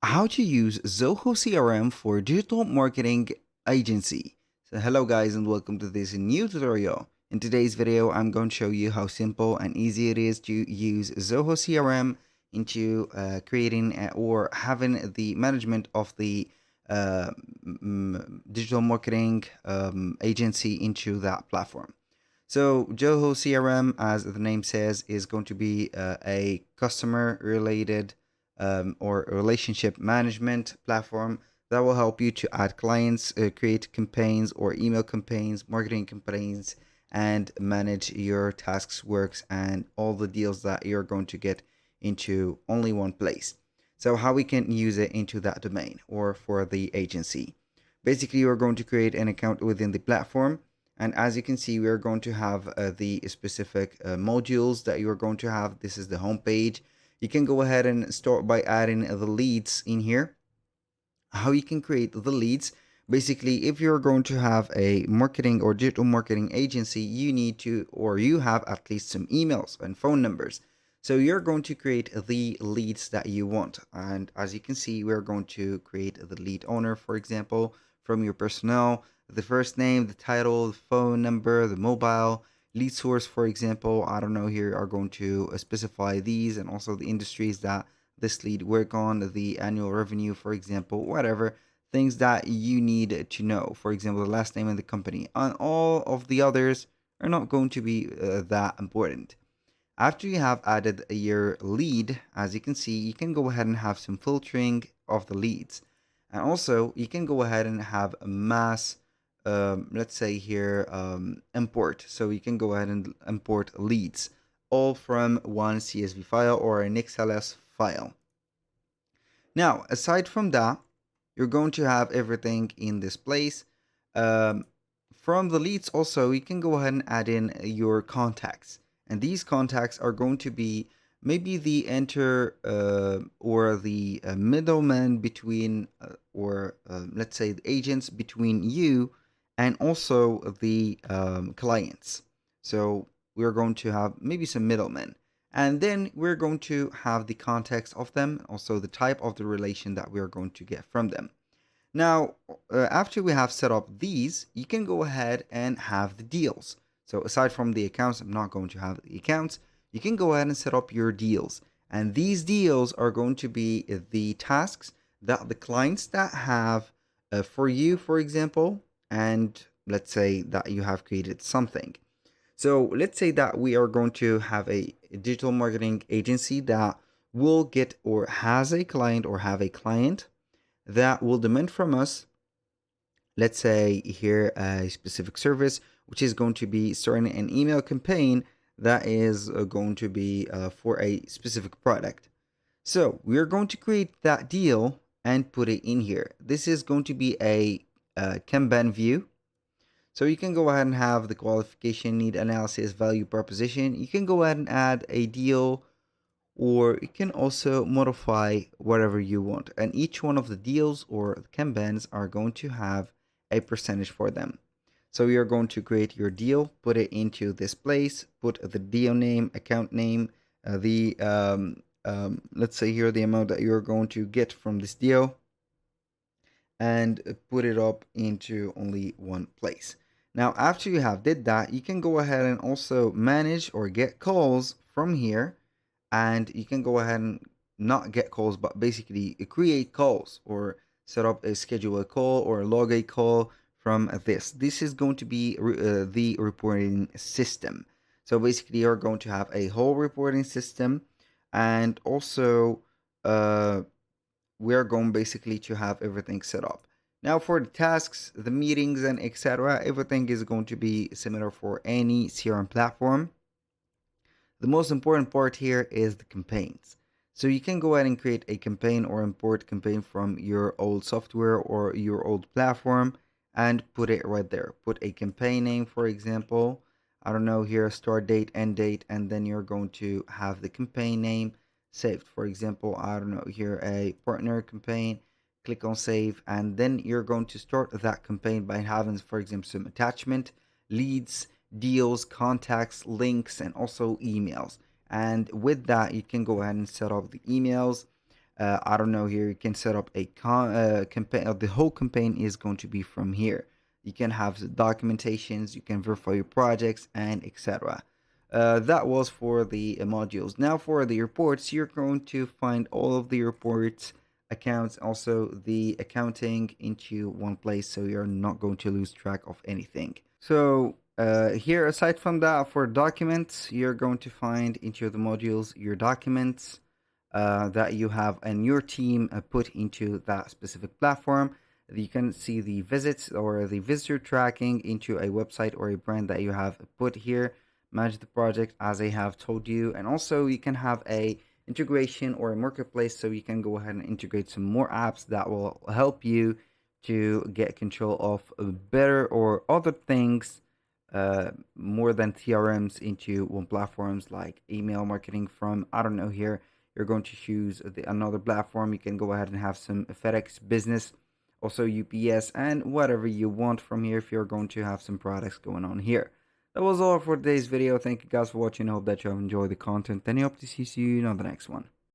How to use Zoho CRM for digital marketing agency. So hello guys and welcome to this new tutorial. In today's video, I'm going to show you how simple and easy it is to use Zoho CRM into creating or having the management of the uh, digital marketing agency into that platform. So Zoho CRM, as the name says, is going to be a customer-related or relationship management platform that will help you to add clients, create campaigns or email campaigns, marketing campaigns, and manage your tasks, works, and all the deals that you're going to get into only one place. So how we can use it into that domain or for the agency. Basically, you're going to create an account within the platform, and as you can see, we are going to have the specific modules that you are going to have. This is the home page. You can go ahead and start by adding the leads in here. How you can create the leads. Basically, if you're going to have a marketing or digital marketing agency, you need to, or you have at least some emails and phone numbers. So you're going to create the leads that you want. And as you can see, we're going to create the lead owner, for example, from your personnel, the first name, the title, the phone number, the mobile, lead source, for example. I don't know, here are going to specify these and also the industries that this lead work on, the annual revenue, for example, whatever things that you need to know. For example, the last name of the company, and all of the others are not going to be that important. After you have added your lead, as you can see, you can go ahead and have some filtering of the leads. And also, you can go ahead and have a mass, let's say here, import. So you can go ahead and import leads, all from one CSV file or an XLS file. Now, aside from that, you're going to have everything in this place. Um, from the leads also, you can go ahead and add in your contacts. And these contacts are going to be maybe the enter or the middleman between, or let's say the agents between you and also the clients. So we're going to have maybe some middlemen. And then we're going to have the context of them, also the type of the relation that we are going to get from them. Now, after we have set up these, you can go ahead and have the deals. So aside from the accounts, I'm not going to have the accounts. You can go ahead and set up your deals. And these deals are going to be the tasks that the clients that have for you, for example, and let's say that you have created something. So let's say that we are going to have a digital marketing agency that will get or has a client or have a client that will demand from us, let's say here, a specific service, which is going to be starting an email campaign that is going to be for a specific product. So we're going to create that deal and put it in here. This is going to be a Kanban view. So you can go ahead and have the qualification, need analysis, value proposition. You can go ahead and add a deal, or you can also modify whatever you want. And each one of the deals or Kanbans are going to have a percentage for them. So you're going to create your deal, put it into this place, put the deal name, account name, let's say here the amount that you're going to get from this deal, and put it up into only one place. Now, after you have did that, you can go ahead and also manage or get calls from here, and you can go ahead and not get calls, but basically create calls or set up a schedule a call or log a call from this. This is going to be the reporting system. So basically, you're going to have a whole reporting system, and also uh, we're going basically to have everything set up. Now for the tasks, the meetings, and etc., everything is going to be similar for any CRM platform. The most important part here is the campaigns. So you can go ahead and create a campaign or import campaign from your old software or your old platform and put it right there. Put a campaign name, for example. I don't know, here, start date, end date, and then you're going to have the campaign name saved. For example, I don't know, here, a partner campaign. Click on save, and then you're going to start that campaign by having, for example, some attachment, leads, deals, contacts, links, and also emails. And with that, you can go ahead and set up the emails. I don't know, here you can set up a campaign. The whole campaign is going to be from here. You can have the documentations, you can verify your projects, and etc. That was for the modules. Now for the reports, you're going to find all of the reports, accounts, also the accounting into one place, so you're not going to lose track of anything. So here, aside from that, for documents, you're going to find into the modules your documents that you have and your team put into that specific platform. You can see the visits or the visitor tracking into a website or a brand that you have put here. Manage the project as I have told you, and also you can have a integration or a marketplace, so you can go ahead and integrate some more apps that will help you to get control of better or other things more than TRMs into one platforms like email marketing from, I don't know, here you're going to choose another platform. You can go ahead and have some FedEx business, also UPS, and whatever you want from here if you're going to have some products going on here. That was all for today's video. Thank you guys for watching. I hope that you have enjoyed the content, and I hope to see you on the next one.